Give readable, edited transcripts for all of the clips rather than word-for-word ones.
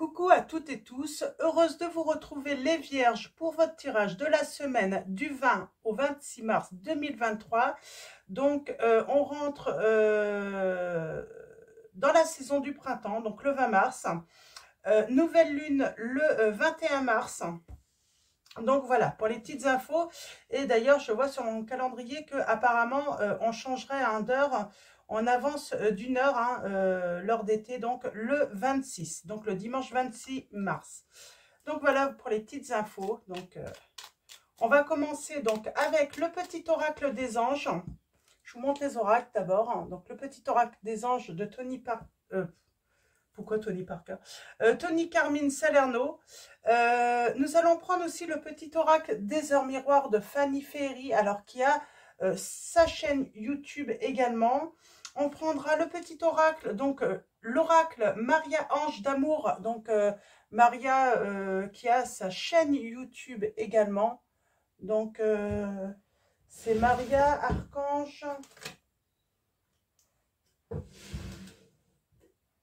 Coucou à toutes et tous, heureuse de vous retrouver les Vierges pour votre tirage de la semaine du 20 au 26 mars 2023. Donc on rentre dans la saison du printemps, donc le 20 mars. Nouvelle lune le 21 mars. Donc voilà, pour les petites infos. Et d'ailleurs, je vois sur mon calendrier que apparemment on changerait d'heure. On avance d'une heure, l'heure d'été, donc le 26, donc le dimanche 26 mars. Donc voilà pour les petites infos. Donc on va commencer donc avec le petit oracle des anges. Je vous montre les oracles d'abord. Donc le petit oracle des anges de Tony Parker. Pourquoi Tony Parker? Tony Carmine Salerno. Nous allons prendre aussi le petit oracle des heures miroirs de Fanny Ferry, alors qui a sa chaîne YouTube également. On prendra le petit oracle, donc l'oracle Maria Ange d'amour, donc Maria qui a sa chaîne YouTube également. Donc c'est Maria Archange.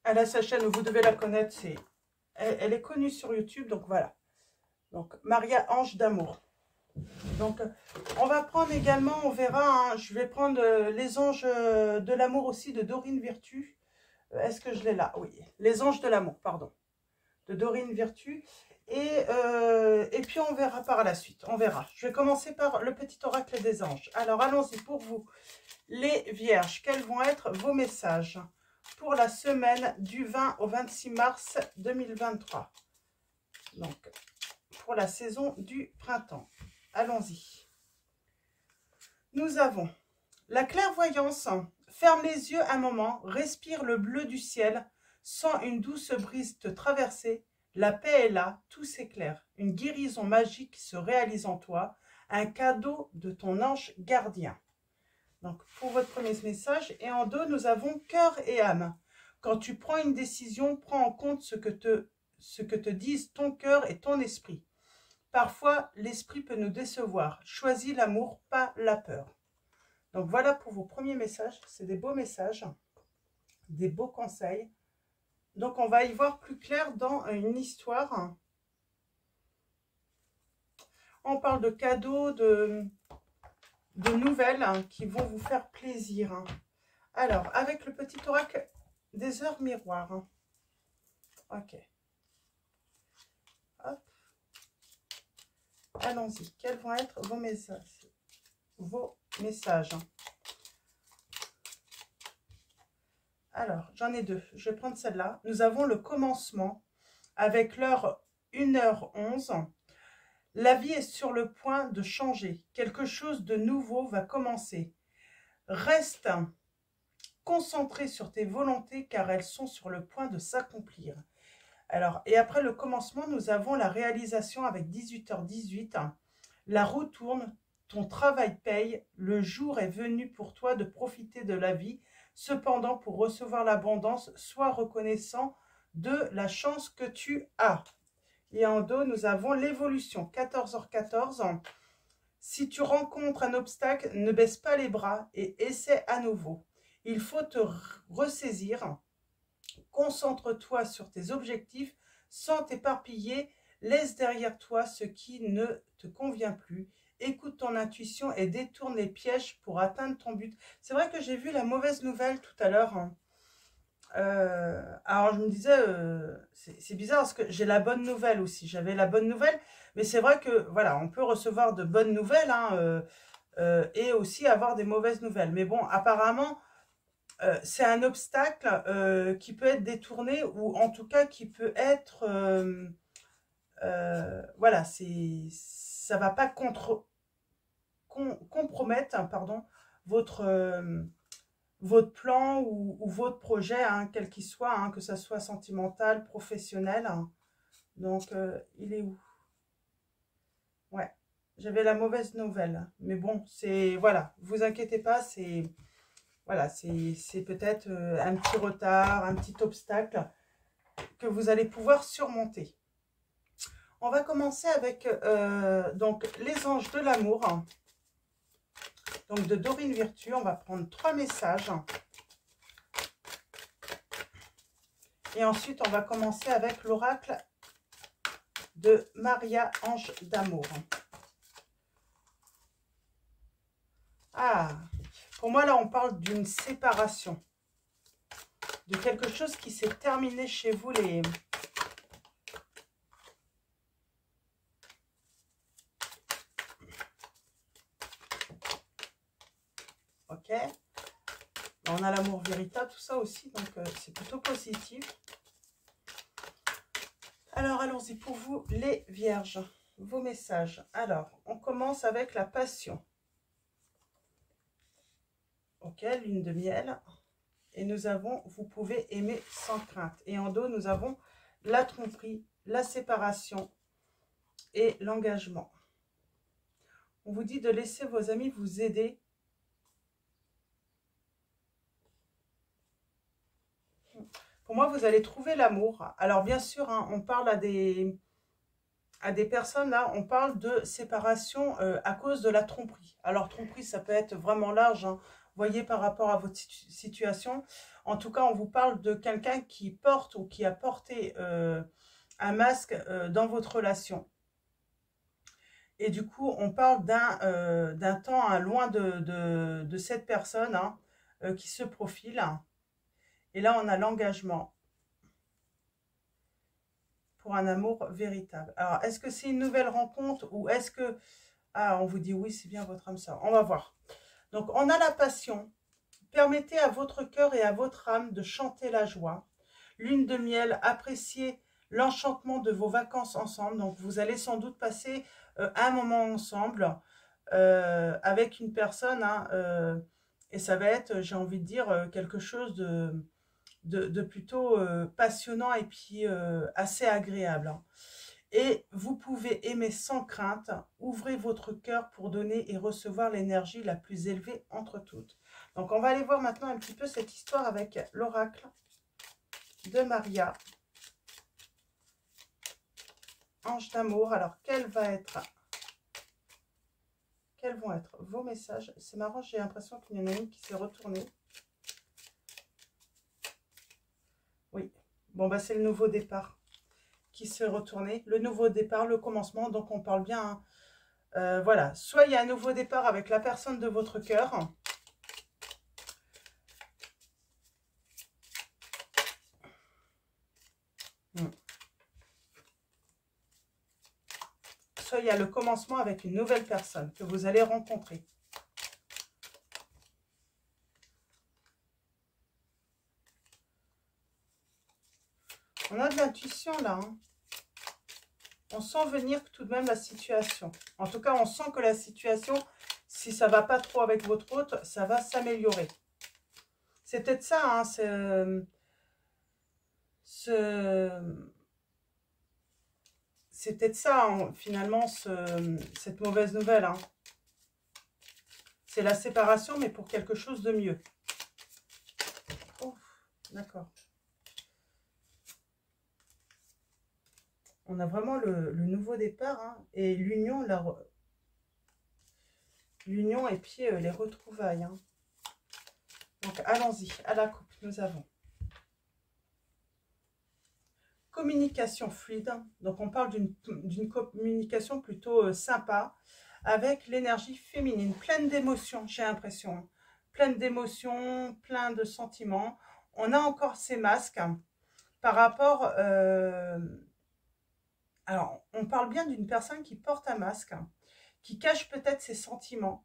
Elle a sa chaîne, vous devez la connaître, elle est connue sur YouTube, donc voilà. Donc Maria Ange d'amour. Donc on va prendre également, on verra, je vais prendre les anges de l'amour aussi de Dorine Virtue. Est-ce que je l'ai là? Oui, les anges de l'amour, pardon, de Dorine Virtue. Et puis on verra par la suite, on verra. Je vais commencer par le petit oracle des anges. Alors allons-y pour vous, les vierges, quels vont être vos messages pour la semaine du 20 au 26 mars 2023. Donc, pour la saison du printemps. Allons-y. Nous avons la clairvoyance. Ferme les yeux un moment, respire le bleu du ciel, sens une douce brise te traverser. La paix est là, tout s'éclaire. Une guérison magique se réalise en toi, un cadeau de ton ange gardien. Donc, pour votre premier message, et en dos, nous avons cœur et âme. Quand tu prends une décision, prends en compte ce que te disent ton cœur et ton esprit. Parfois, l'esprit peut nous décevoir. Choisis l'amour, pas la peur. Donc, voilà pour vos premiers messages. C'est des beaux messages, des beaux conseils. Donc, on va y voir plus clair dans une histoire. On parle de cadeaux, de nouvelles qui vont vous faire plaisir. Alors, avec le petit oracle des heures miroirs. Ok. Hop. Allons-y. Quels vont être vos messages? Alors, j'en ai deux. Je vais prendre celle-là. Nous avons le commencement avec l'heure 1h11. La vie est sur le point de changer. Quelque chose de nouveau va commencer. Reste concentré sur tes volontés car elles sont sur le point de s'accomplir. Alors, et après le commencement, nous avons la réalisation avec 18h18. La roue tourne, ton travail paye, le jour est venu pour toi de profiter de la vie. Cependant, pour recevoir l'abondance, sois reconnaissant de la chance que tu as. Et en dos, nous avons l'évolution, 14h14. Si tu rencontres un obstacle, ne baisse pas les bras et essaie à nouveau. Il faut te ressaisir. Concentre-toi sur tes objectifs sans t'éparpiller. Laisse derrière toi ce qui ne te convient plus. Écoute ton intuition et détourne les pièges pour atteindre ton but. C'est vrai que j'ai vu la mauvaise nouvelle tout à l'heure. Alors je me disais, c'est bizarre parce que j'ai la bonne nouvelle aussi. J'avais la bonne nouvelle, mais c'est vrai que voilà, on peut recevoir de bonnes nouvelles et aussi avoir des mauvaises nouvelles. Mais bon, apparemment, c'est un obstacle qui peut être détourné ou en tout cas qui peut être, voilà, ça va pas compromettre, pardon, votre plan ou votre projet, quel qu'il soit, que ça soit sentimental, professionnel. Donc, il est où? Ouais, j'avais la mauvaise nouvelle. Mais bon, c'est, voilà, vous inquiétez pas, c'est, voilà, c'est peut-être un petit retard, un petit obstacle que vous allez pouvoir surmonter. On va commencer avec donc les anges de l'amour. Donc de Dorine Virtue, on va prendre 3 messages. Et ensuite, on va commencer avec l'oracle de Maria, ange d'amour. Ah, pour moi, là, on parle d'une séparation. De quelque chose qui s'est terminé chez vous, les... Ok. On a l'amour véritable, tout ça aussi, donc c'est plutôt positif. Alors, allons-y pour vous, les vierges, vos messages. Alors, on commence avec la passion. Ok, lune de miel. Et nous avons, vous pouvez aimer sans crainte. Et en dos, nous avons la tromperie, la séparation et l'engagement. On vous dit de laisser vos amis vous aider. Pour moi, vous allez trouver l'amour. Alors, bien sûr, hein, on parle à des personnes, là, on parle de séparation à cause de la tromperie. Alors, tromperie, ça peut être vraiment large, hein, voyez, par rapport à votre situation. En tout cas, on vous parle de quelqu'un qui porte ou qui a porté un masque dans votre relation. Et du coup, on parle d'un temps hein, loin de cette personne hein, qui se profile. Et là, on a l'engagement pour un amour véritable. Alors, est-ce que c'est une nouvelle rencontre ou est-ce que... Ah, on vous dit oui, c'est bien votre âme sœur. On va voir. Donc, on a la passion. Permettez à votre cœur et à votre âme de chanter la joie. Lune de miel, appréciez l'enchantement de vos vacances ensemble. Donc, vous allez sans doute passer un moment ensemble avec une personne. Hein, et ça va être, j'ai envie de dire, quelque chose de plutôt passionnant et puis assez agréable. Hein. Et vous pouvez aimer sans crainte, ouvrez votre cœur pour donner et recevoir l'énergie la plus élevée entre toutes. Donc on va aller voir maintenant un petit peu cette histoire avec l'oracle de Maria, ange d'amour. Alors quels vont être vos messages? C'est marrant, j'ai l'impression qu'il y en a une qui s'est retournée. Oui, bon bah c'est le nouveau départ qui s'est retourné, le nouveau départ, le commencement, donc on parle bien, hein. Voilà, soit il y a un nouveau départ avec la personne de votre cœur, soit il y a le commencement avec une nouvelle personne que vous allez rencontrer. On a de l'intuition là, hein. On sent venir tout de même la situation. En tout cas, on sent que la situation, si ça ne va pas trop avec votre hôte, ça va s'améliorer. C'est peut-être ça, hein, c'est peut-être ça, hein, finalement, cette mauvaise nouvelle. Hein. C'est la séparation, mais pour quelque chose de mieux. Oh, d'accord. On a vraiment le nouveau départ hein, et l'union, l'union et puis les retrouvailles. Hein. Donc, allons-y, à la coupe, nous avons communication fluide. Donc, on parle d'une communication plutôt sympa avec l'énergie féminine, pleine d'émotions, j'ai l'impression. Hein. Pleine d'émotions, plein de sentiments. On a encore ces masques hein, par rapport... alors, on parle bien d'une personne qui porte un masque, hein, qui cache peut-être ses sentiments.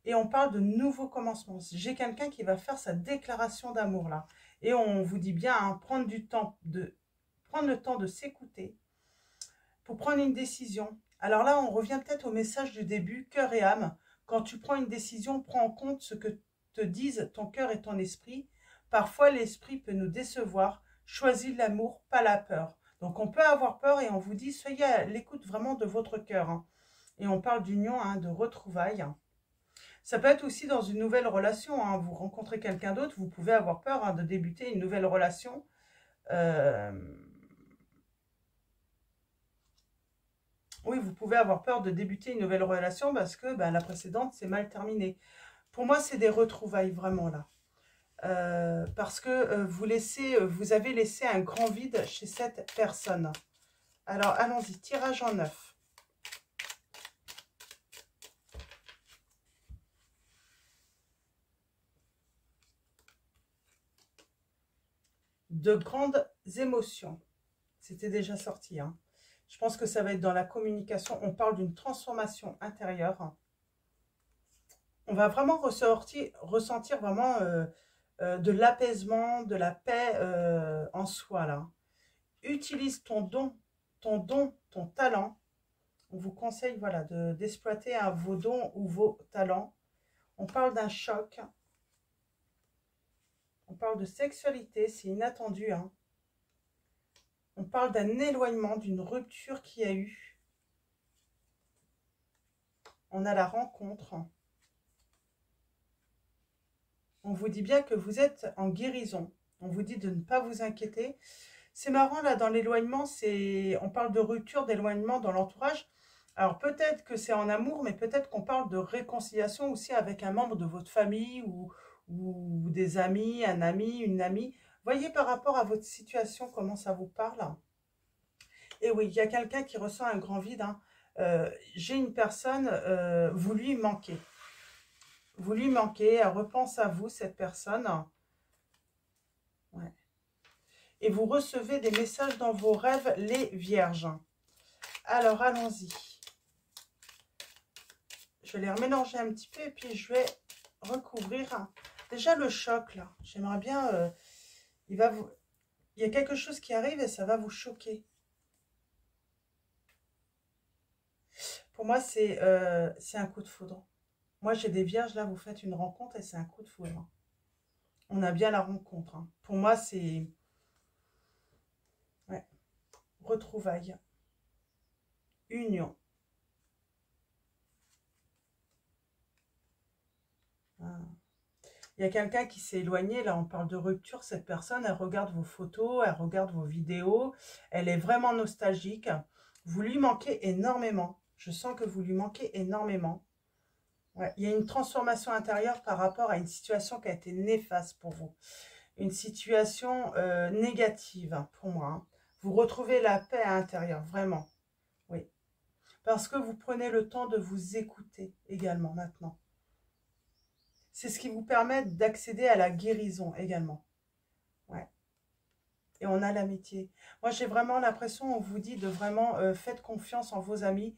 Et on parle de nouveaux commencements. J'ai quelqu'un qui va faire sa déclaration d'amour là. Et on vous dit bien, hein, prendre le temps de s'écouter pour prendre une décision. Alors là, on revient peut-être au message du début, cœur et âme. Quand tu prends une décision, prends en compte ce que te disent ton cœur et ton esprit. Parfois, l'esprit peut nous décevoir. Choisis l'amour, pas la peur. Donc, on peut avoir peur et on vous dit, soyez à l'écoute vraiment de votre cœur. Hein. Et on parle d'union, hein, de retrouvailles. Ça peut être aussi dans une nouvelle relation. Hein. Vous rencontrez quelqu'un d'autre, vous pouvez avoir peur hein, de débuter une nouvelle relation. Oui, vous pouvez avoir peur de débuter une nouvelle relation parce que ben, la précédente s'est mal terminée. Pour moi, c'est des retrouvailles vraiment là. parce que vous avez laissé un grand vide chez cette personne. Alors, allons-y, tirage en 9. De grandes émotions. C'était déjà sorti, hein. Je pense que ça va être dans la communication. On parle d'une transformation intérieure. On va vraiment ressentir vraiment de l'apaisement, de la paix en soi, là. Utilise ton talent. On vous conseille, voilà, d'exploiter vos dons ou vos talents. On parle d'un choc. On parle de sexualité, c'est inattendu, hein. On parle d'un éloignement, d'une rupture qu'il y a eu. On a la rencontre. On vous dit bien que vous êtes en guérison. On vous dit de ne pas vous inquiéter. C'est marrant, là, dans l'éloignement, on parle de rupture, d'éloignement dans l'entourage. Alors, peut-être que c'est en amour, mais peut-être qu'on parle de réconciliation aussi avec un membre de votre famille ou des amis, un ami, une amie. Voyez par rapport à votre situation comment ça vous parle. Et oui, il y a quelqu'un qui ressent un grand vide, hein. J'ai une personne, vous lui manquez. Vous lui manquez, elle repense à vous, cette personne. Ouais. Et vous recevez des messages dans vos rêves, les vierges. Alors, allons-y. Je vais les remélanger un petit peu et puis je vais recouvrir. Déjà, le choc, là. J'aimerais bien... il y a quelque chose qui arrive et ça va vous choquer. Pour moi, c'est un coup de foudre. Moi, j'ai des vierges, là, vous faites une rencontre et c'est un coup de foudre. On a bien la rencontre, hein. Pour moi, c'est... Ouais. Retrouvailles. Union. Ah. Il y a quelqu'un qui s'est éloigné, là on parle de rupture, cette personne, elle regarde vos photos, elle regarde vos vidéos, elle est vraiment nostalgique. Vous lui manquez énormément. Je sens que vous lui manquez énormément. Ouais, il y a une transformation intérieure par rapport à une situation qui a été néfaste pour vous. Une situation négative, hein, pour moi, hein. Vous retrouvez la paix à l'intérieur, vraiment. Oui. Parce que vous prenez le temps de vous écouter également maintenant. C'est ce qui vous permet d'accéder à la guérison également. Ouais. Et on a l'amitié. Moi, j'ai vraiment l'impression, on vous dit de vraiment faites confiance en vos amis.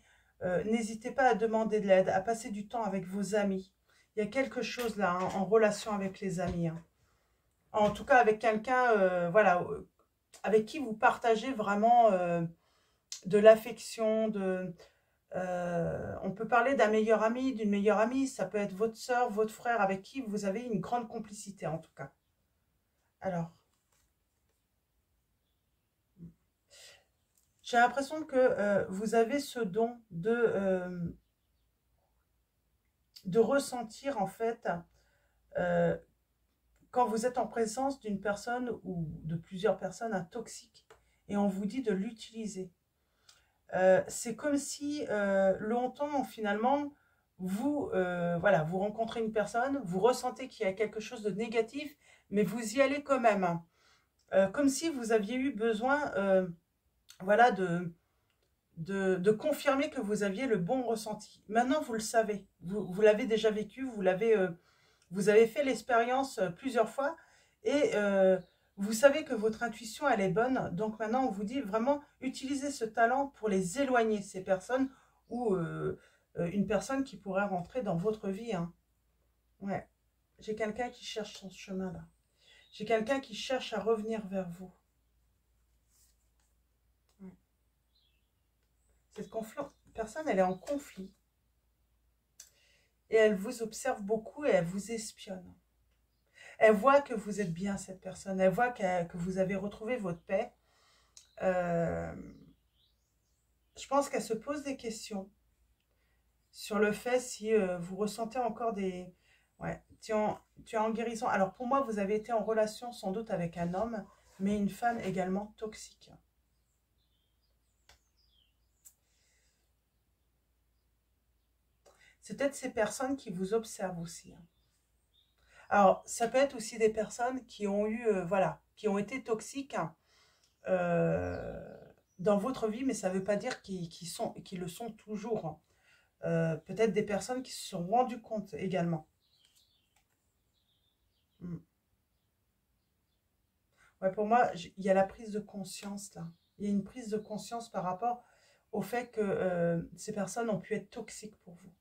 N'hésitez pas à demander de l'aide, à passer du temps avec vos amis. Il y a quelque chose là, hein, en relation avec les amis, hein. En tout cas, avec quelqu'un, voilà, avec qui vous partagez vraiment de l'affection, on peut parler d'un meilleur ami, d'une meilleure amie. Ça peut être votre soeur, votre frère, avec qui vous avez une grande complicité, en tout cas. Alors, j'ai l'impression que vous avez ce don de ressentir, en fait, euh, quand vous êtes en présence d'une personne ou de plusieurs personnes, un toxique, et on vous dit de l'utiliser. C'est comme si longtemps, finalement, voilà, vous rencontrez une personne, vous ressentez qu'il y a quelque chose de négatif, mais vous y allez quand même. Comme si vous aviez eu besoin voilà, de confirmer que vous aviez le bon ressenti. Maintenant, vous le savez. Vous l'avez déjà vécu, vous avez fait l'expérience plusieurs fois et vous savez que votre intuition, elle est bonne. Donc maintenant, on vous dit vraiment, utilisez ce talent pour les éloigner, ces personnes ou une personne qui pourrait rentrer dans votre vie, hein. Ouais. J'ai quelqu'un qui cherche son chemin là. J'ai quelqu'un qui cherche à revenir vers vous. Ouais. Cette personne, elle est en conflit. Et elle vous observe beaucoup et elle vous espionne. Elle voit que vous êtes bien, cette personne. Elle voit que vous avez retrouvé votre paix. Euh, je pense qu'elle se pose des questions sur le fait si vous ressentez encore des... Ouais, tu es en guérison. Alors pour moi, vous avez été en relation sans doute avec un homme, mais une femme également toxique. C'est peut-être ces personnes qui vous observent aussi, hein. Alors, ça peut être aussi des personnes qui ont eu, voilà, qui ont été toxiques hein, dans votre vie, mais ça ne veut pas dire qu'ils le sont toujours. Hein. Peut-être des personnes qui se sont rendues compte également. Mm. Ouais, pour moi, il y a la prise de conscience là. Il y a une prise de conscience par rapport au fait que ces personnes ont pu être toxiques pour vous.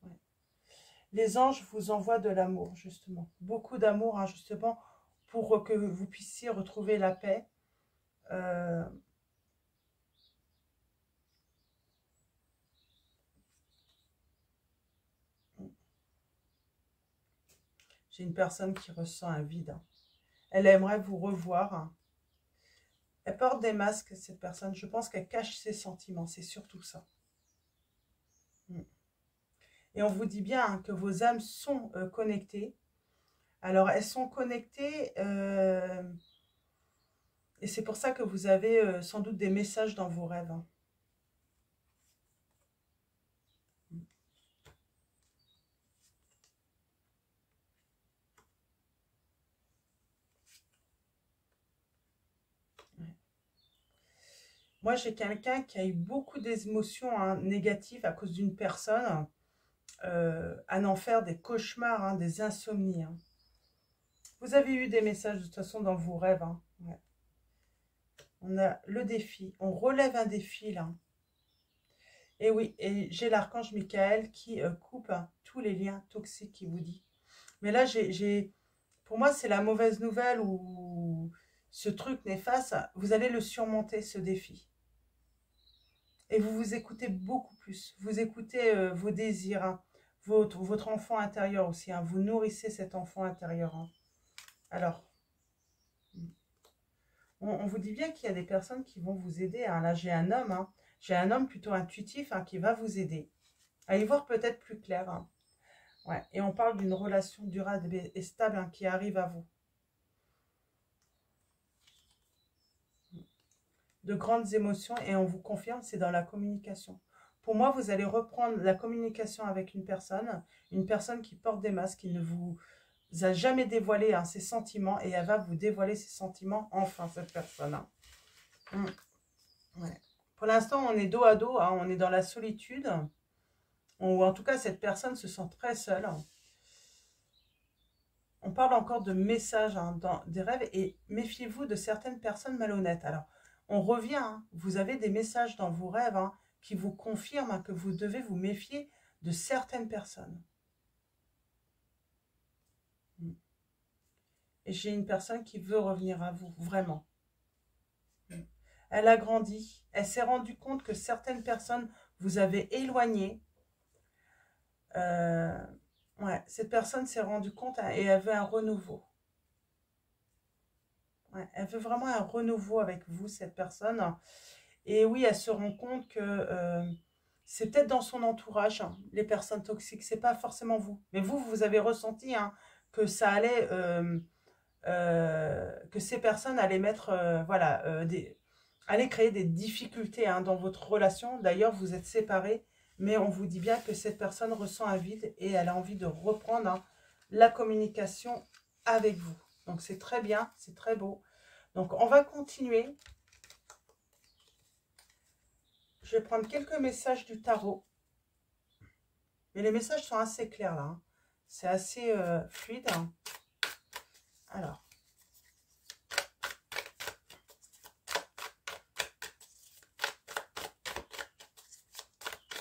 Ouais. Les anges vous envoient de l'amour, justement. Beaucoup d'amour, hein, justement, pour que vous puissiez retrouver la paix. Euh, J'ai une personne qui ressent un vide. Hein. Elle aimerait vous revoir. Hein. Elle porte des masques, cette personne. Je pense qu'elle cache ses sentiments. C'est surtout ça. Mm. Et on vous dit bien hein, que vos âmes sont connectées. Alors, elles sont connectées et c'est pour ça que vous avez sans doute des messages dans vos rêves. Hein. Ouais. Moi, j'ai quelqu'un qui a eu beaucoup d'émotions hein, négatives à cause d'une personne, à en faire des cauchemars, hein, des insomnies. Hein. Vous avez eu des messages de toute façon dans vos rêves. Hein. Ouais. On a le défi. On relève un défi là. Et oui, et j'ai l'archange Michael qui coupe hein, tous les liens toxiques qui vous dit. Mais là, pour moi, c'est la mauvaise nouvelle ou ce truc néfaste. Vous allez le surmonter, ce défi. Et vous vous écoutez beaucoup plus. Vous écoutez vos désirs, hein, votre enfant intérieur aussi. Hein, vous nourrissez cet enfant intérieur. Hein. Alors, on vous dit bien qu'il y a des personnes qui vont vous aider. Hein. Là, j'ai un homme. Hein. J'ai un homme plutôt intuitif hein, qui va vous aider à y voir peut-être plus clair. Hein. Ouais. Et on parle d'une relation durable et stable hein, qui arrive à vous. De grandes émotions et on vous confirme, c'est dans la communication. Pour moi, vous allez reprendre la communication avec une personne qui porte des masques, qui ne vous a jamais dévoilé hein, ses sentiments et elle va vous dévoiler ses sentiments, enfin, cette personne. Hein. Ouais. Pour l'instant, on est dos à dos, hein, on est dans la solitude, ou en tout cas, cette personne se sent très seule. Hein. On parle encore de messages hein, dans des rêves et méfiez-vous de certaines personnes malhonnêtes. Alors, on revient, hein, vous avez des messages dans vos rêves hein, qui vous confirment hein, que vous devez vous méfier de certaines personnes. Et j'ai une personne qui veut revenir à vous, vraiment. Elle a grandi, elle s'est rendue compte que certaines personnes vous avaient éloigné. Ouais, cette personne s'est rendue compte hein, et elle veut un renouveau. Ouais, elle veut vraiment un renouveau avec vous, cette personne. Et oui, elle se rend compte que c'est peut-être dans son entourage, hein, les personnes toxiques, c'est pas forcément vous. Mais vous, vous avez ressenti hein, que ça allait, que ces personnes allaient mettre, voilà, allaient créer des difficultés hein, dans votre relation. D'ailleurs, vous êtes séparés, mais on vous dit bien que cette personne ressent un vide et elle a envie de reprendre hein, la communication avec vous. Donc, c'est très bien, c'est très beau. Donc, on va continuer. Je vais prendre quelques messages du tarot. Mais les messages sont assez clairs là. Hein. C'est assez fluide. Hein. Alors.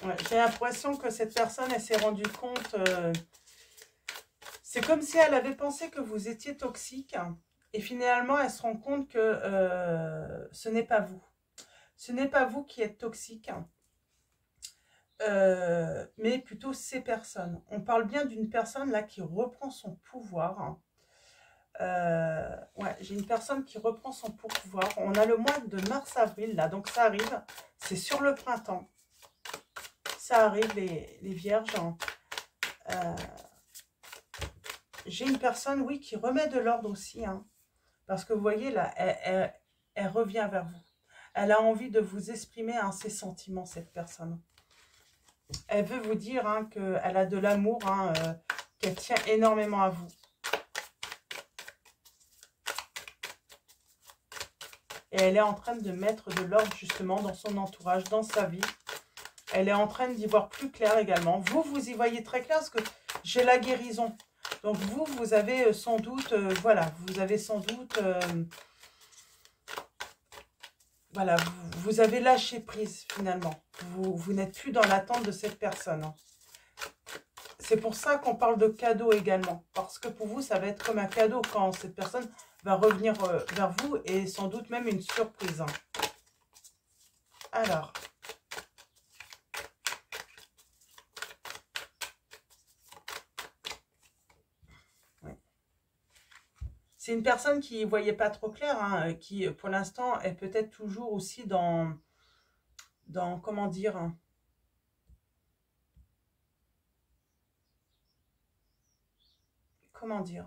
Ouais, j'ai l'impression que cette personne, elle s'est rendue compte. C'est comme si elle avait pensé que vous étiez toxique. Hein, et finalement, elle se rend compte que ce n'est pas vous. Ce n'est pas vous qui êtes toxique. Mais plutôt ces personnes. On parle bien d'une personne là qui reprend son pouvoir. Hein. Ouais, j'ai une personne qui reprend son pouvoir. On a le mois de mars-avril là, donc ça arrive. C'est sur le printemps. Ça arrive les vierges. Hein. J'ai une personne, oui, qui remet de l'ordre aussi. Hein, parce que vous voyez là, elle revient vers vous. Elle a envie de vous exprimer hein, ses sentiments, cette personne. Elle veut vous dire hein, qu'elle a de l'amour, hein, qu'elle tient énormément à vous. Et elle est en train de mettre de l'ordre justement dans son entourage, dans sa vie. Elle est en train d'y voir plus clair également. Vous, vous y voyez très clair parce que j'ai la guérison. Donc vous, vous avez sans doute, voilà, vous avez sans doute, voilà, vous avez lâché prise finalement. Vous n'êtes plus dans l'attente de cette personne. Hein. C'est pour ça qu'on parle de cadeau également. Parce que pour vous, ça va être comme un cadeau quand cette personne va revenir vers vous et sans doute même une surprise. Hein. Alors, oui. C'est une personne qui ne voyait pas trop clair, hein, qui pour l'instant est peut-être toujours aussi dans comment dire, hein, comment dire.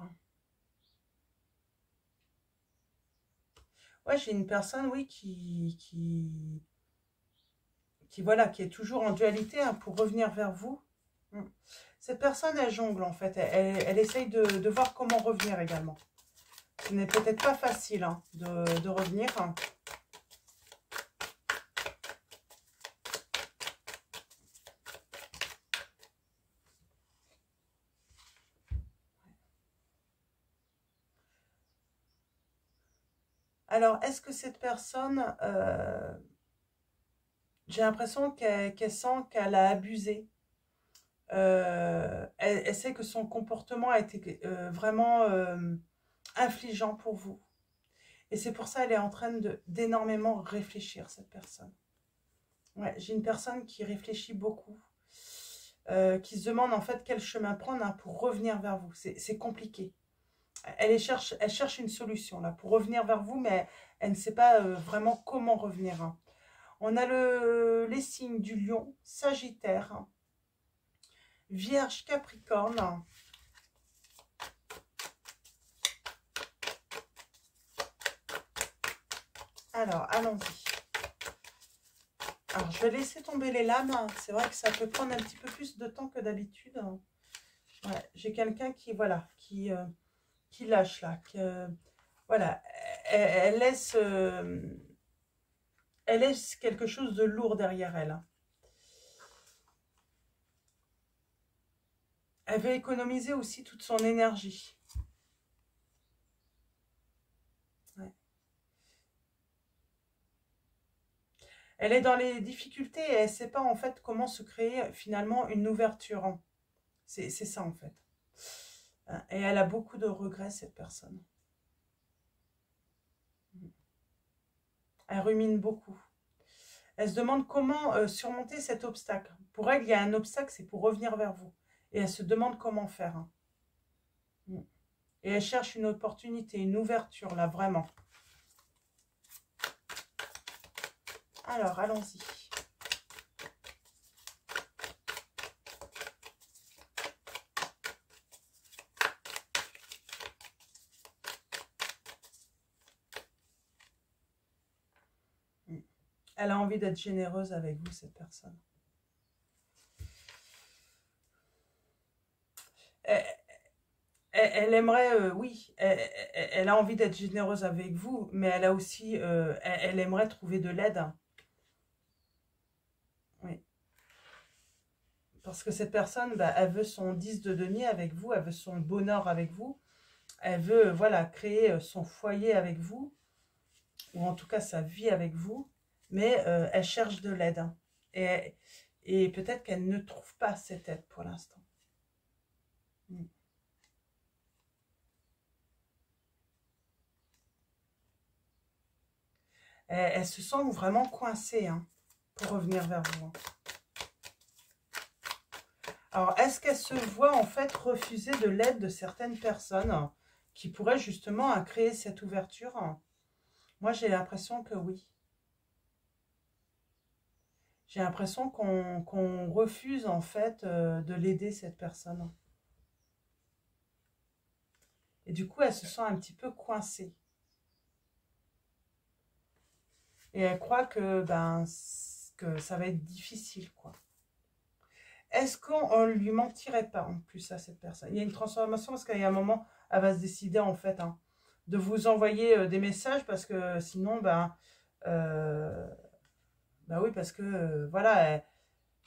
Ouais, j'ai une personne, oui, voilà, qui est toujours en dualité hein, pour revenir vers vous. Mm. Cette personne, elle jongle en fait. Elle essaye de voir comment revenir également. Ce n'est peut-être pas facile hein, de revenir. Hein. Alors, est-ce que cette personne, j'ai l'impression qu'elle sent qu'elle a abusé. Elle sait que son comportement a été vraiment infligeant pour vous. Et c'est pour ça qu'elle est en train d'énormément réfléchir, cette personne. Ouais, j'ai une personne qui réfléchit beaucoup, qui se demande en fait quel chemin prendre hein, pour revenir vers vous. C'est compliqué. Elle cherche une solution là pour revenir vers vous, mais elle ne sait pas vraiment comment revenir. Hein. On a les signes du lion, Sagittaire, hein, Vierge, Capricorne. Alors, allons-y. Alors, je vais laisser tomber les lames. C'est vrai que ça peut prendre un petit peu plus de temps que d'habitude. Ouais, j'ai quelqu'un qui, voilà, qui lâche là. Voilà, elle laisse quelque chose de lourd derrière elle. Elle veut économiser aussi toute son énergie. Ouais. Elle est dans les difficultés et elle ne sait pas en fait comment se créer finalement une ouverture. Hein. C'est ça en fait. Et elle a beaucoup de regrets cette personne. Elle rumine beaucoup. Elle se demande comment surmonter cet obstacle. Pour elle, il y a un obstacle, c'est pour revenir vers vous. Et elle se demande comment faire. Hein. Et elle cherche une opportunité, une ouverture, là, vraiment. Alors, allons-y. Elle a envie d'être généreuse avec vous, cette personne. Elle aimerait, oui, elle a envie d'être généreuse avec vous, mais elle a aussi, elle aimerait trouver de l'aide. Oui. Parce que cette personne, bah, elle veut son 10 de denier avec vous, elle veut son bonheur avec vous, elle veut, voilà, créer son foyer avec vous, ou en tout cas sa vie avec vous, mais elle cherche de l'aide. Hein. Et peut-être qu'elle ne trouve pas cette aide pour l'instant. Mm. Elle se sent vraiment coincée hein, pour revenir vers vous. Hein. Alors, est-ce qu'elle se voit en fait refuser de l'aide de certaines personnes qui pourraient justement créer cette ouverture? Moi, j'ai l'impression que oui. J'ai l'impression qu'on refuse en fait de l'aider cette personne. Et du coup, elle se sent un petit peu coincée. Et elle croit que, ben, que ça va être difficile, quoi. est-ce qu'on ne lui mentirait pas en plus à cette personne? Il y a une transformation parce qu'il y a un moment, elle va se décider en fait hein, de vous envoyer des messages parce que sinon, oui, parce que voilà,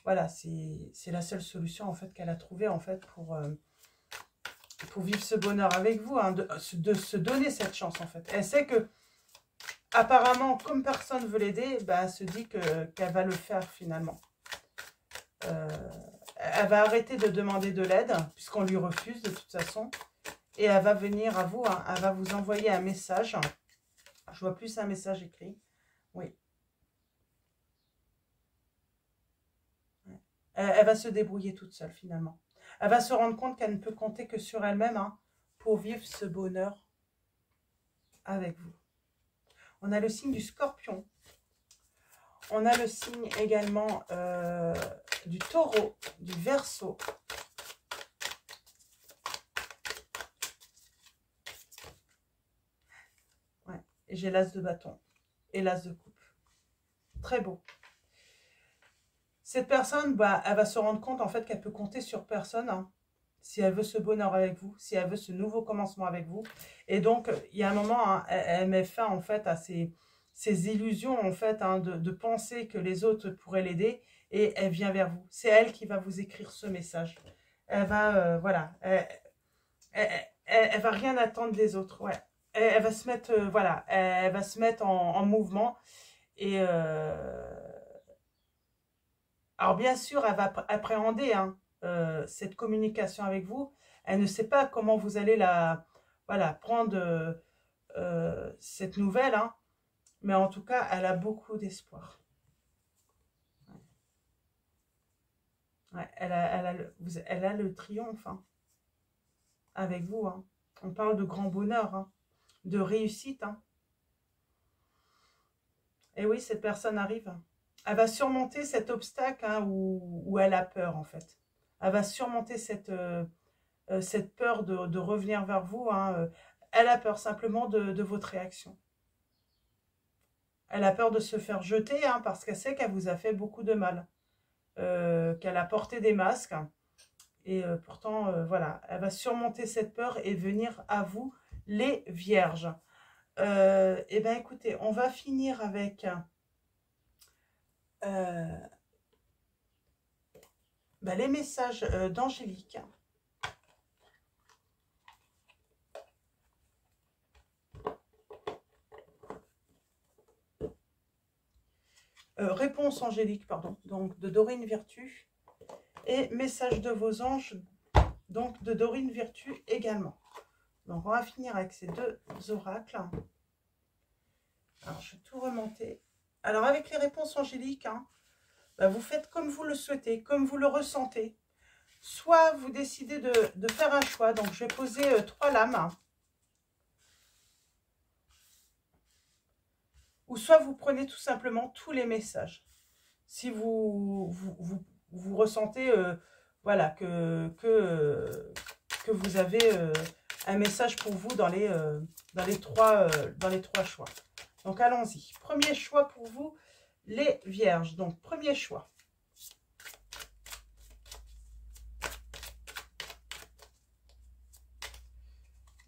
voilà, c'est la seule solution en fait qu'elle a trouvée en fait pour vivre ce bonheur avec vous, hein, de se donner cette chance en fait. Elle sait que apparemment, comme personne ne veut l'aider, elle se dit qu'elle va le faire finalement. Elle va arrêter de demander de l'aide, puisqu'on lui refuse de toute façon. Et elle va venir à vous, hein, elle va vous envoyer un message. Je vois plus un message écrit. Oui. Elle va se débrouiller toute seule finalement. Elle va se rendre compte qu'elle ne peut compter que sur elle-même hein, pour vivre ce bonheur avec vous. On a le signe du Scorpion. On a le signe également du Taureau, du Verseau. Ouais. Et j'ai l'As de bâton et l'As de coupe. Très beau. Cette personne, elle va se rendre compte en fait qu'elle peut compter sur personne hein, si elle veut ce bonheur avec vous, si elle veut ce nouveau commencement avec vous. Et donc, il y a un moment, hein, elle met fin en fait à ces illusions en fait hein, de penser que les autres pourraient l'aider et elle vient vers vous. C'est elle qui va vous écrire ce message. Elle va, voilà, elle va rien attendre des autres. Ouais. Elle va se mettre, voilà, elle va se mettre en mouvement et alors bien sûr, elle va appréhender hein, cette communication avec vous. Elle ne sait pas comment vous allez voilà, prendre cette nouvelle, hein, mais en tout cas, elle a beaucoup d'espoir. Ouais, elle a le triomphe hein, avec vous. Hein. On parle de grand bonheur, hein, de réussite. Hein. Et oui, cette personne arrive. Elle va surmonter cet obstacle hein, où elle a peur en fait. Elle va surmonter cette peur de revenir vers vous. Hein. Elle a peur simplement de votre réaction. Elle a peur de se faire jeter hein, parce qu'elle sait qu'elle vous a fait beaucoup de mal. Qu'elle a porté des masques. Et pourtant, voilà, elle va surmonter cette peur et venir à vous, les vierges. Eh bien, écoutez, on va finir avec les messages d'Angélique. Réponse Angélique, pardon, donc de Dorine Virtue. Et message de vos anges, donc de Dorine Virtue également. Donc on va finir avec ces deux oracles. Alors je vais tout remonter. Alors avec les réponses angéliques, hein, vous faites comme vous le souhaitez, comme vous le ressentez. Soit vous décidez de faire un choix. Donc je vais poser 3 lames. Ou soit vous prenez tout simplement tous les messages. Si vous ressentez voilà, que vous avez un message pour vous dans les 3 choix. Donc allons-y. Premier choix pour vous, les vierges. Donc premier choix.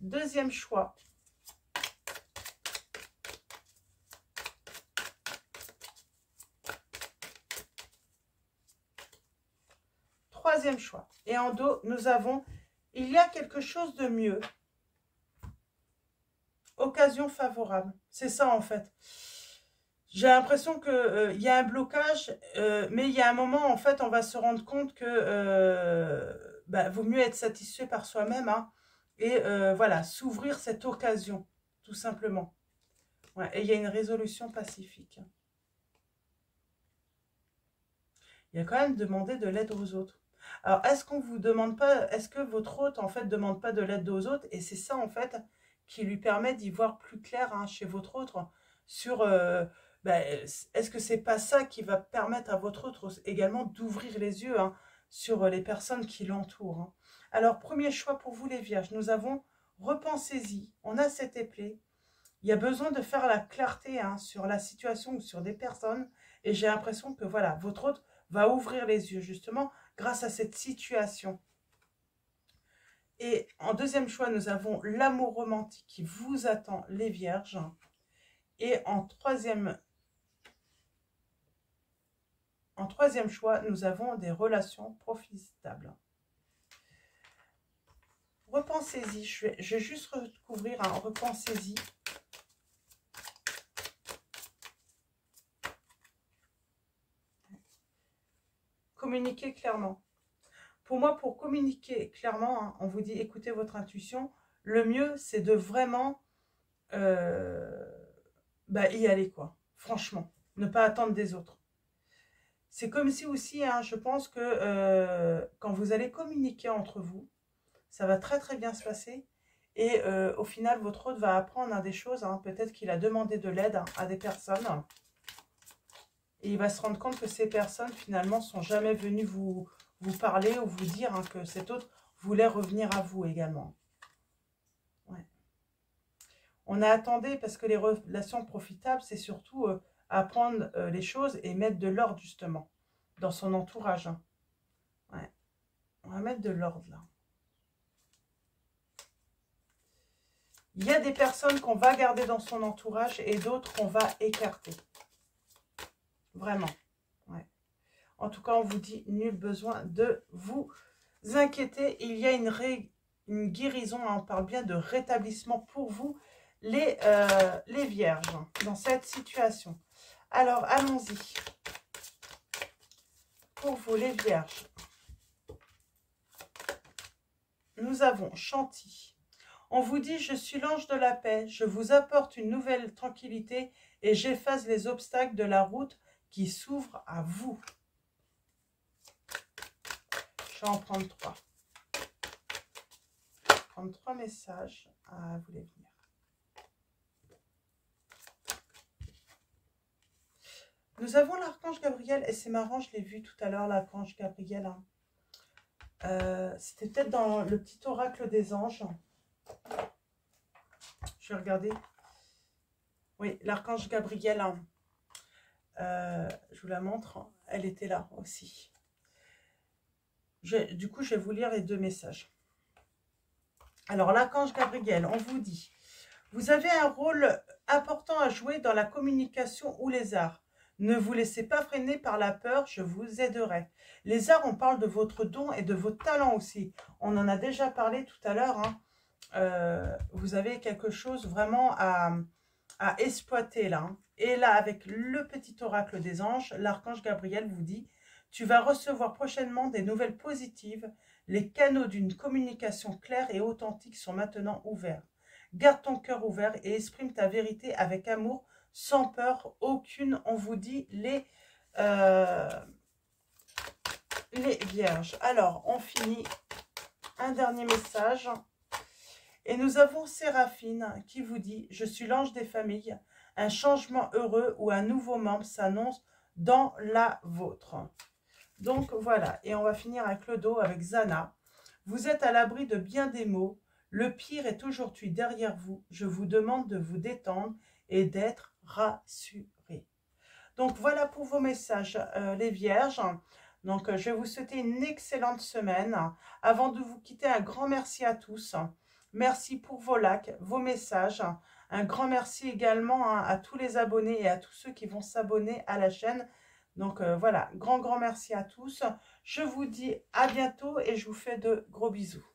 Deuxième choix. Troisième choix. Et en dos, nous avons « Il y a quelque chose de mieux ». Occasion favorable. C'est ça en fait. J'ai l'impression qu'il y a un blocage, mais il y a un moment, en fait, on va se rendre compte que vaut mieux être satisfait par soi-même hein, et voilà, s'ouvrir cette occasion, tout simplement. Ouais, et il y a une résolution pacifique. Il y a quand même demandé de l'aide aux autres. Alors, est-ce qu'on vous demande pas, est-ce que votre hôte, en fait, demande pas de l'aide aux autres? Et c'est ça, en fait, qui lui permet d'y voir plus clair hein, chez votre autre sur... est-ce que c'est pas ça qui va permettre à votre autre également d'ouvrir les yeux hein, sur les personnes qui l'entourent hein. Alors, premier choix pour vous les vierges, nous avons repensez-y, on a cette épée. Il y a besoin de faire la clarté hein, sur la situation ou sur des personnes et j'ai l'impression que voilà, votre autre va ouvrir les yeux justement grâce à cette situation. Et en deuxième choix, nous avons l'amour romantique qui vous attend, les vierges. Et en troisième choix, nous avons des relations profitables. Repensez-y, je vais juste recouvrir un repensez-y. Communiquez clairement. Pour moi, pour communiquer clairement, hein, on vous dit écoutez votre intuition. Le mieux, c'est de vraiment y aller, quoi. Franchement, ne pas attendre des autres. C'est comme si aussi, hein, je pense que quand vous allez communiquer entre vous, ça va très très bien se passer. Et au final, votre hôte va apprendre des choses. Hein. Peut-être qu'il a demandé de l'aide à des personnes. Et il va se rendre compte que ces personnes, finalement, sont jamais venues vous parler ou vous dire que cet autre voulait revenir à vous également. Ouais. On a attendu parce que les relations profitables, c'est surtout apprendre les choses et mettre de l'ordre, justement, dans son entourage. Hein. Ouais. On va mettre de l'ordre, là. Il y a des personnes qu'on va garder dans son entourage et d'autres qu'on va écarter. Vraiment. Ouais. En tout cas, on vous dit nul besoin de vous inquiéter. Il y a une guérison, hein, on parle bien de rétablissement pour vous, les vierges, dans cette situation. Alors, allons-y. Pour vous, les vierges, nous avons Chanty. On vous dit, je suis l'ange de la paix, je vous apporte une nouvelle tranquillité et j'efface les obstacles de la route qui s'ouvre à vous. Je vais en prendre 3. Je vais prendre 3 messages à vous les venir. Nous avons l'archange Gabriel, et c'est marrant, je l'ai vu tout à l'heure, l'archange Gabriel. Hein. C'était peut-être dans le petit oracle des anges. Je vais regarder. Oui, l'archange Gabriel. Hein. Je vous la montre. Elle était là aussi. Du coup, je vais vous lire les 2 messages. Alors, l'archange Gabriel, on vous dit, vous avez un rôle important à jouer dans la communication ou les arts. Ne vous laissez pas freiner par la peur, je vous aiderai. Les arts, on parle de votre don et de vos talents aussi. On en a déjà parlé tout à l'heure. Hein. Vous avez quelque chose vraiment à exploiter là. Hein. Et là, avec le petit oracle des anges, l'archange Gabriel vous dit, tu vas recevoir prochainement des nouvelles positives. Les canaux d'une communication claire et authentique sont maintenant ouverts. Garde ton cœur ouvert et exprime ta vérité avec amour, sans peur aucune. On vous dit les vierges. Alors, on finit. Un dernier message. Et nous avons Séraphine qui vous dit, je suis l'ange des familles. Un changement heureux ou un nouveau membre s'annonce dans la vôtre. Donc voilà, et on va finir avec le dos, avec Zana. Vous êtes à l'abri de bien des maux. Le pire est aujourd'hui derrière vous. Je vous demande de vous détendre et d'être rassurés. Donc voilà pour vos messages, les vierges. Donc je vais vous souhaiter une excellente semaine. Avant de vous quitter, un grand merci à tous. Merci pour vos likes, vos messages. Un grand merci également à tous les abonnés et à tous ceux qui vont s'abonner à la chaîne. Donc voilà, grand merci à tous. Je vous dis à bientôt et je vous fais de gros bisous.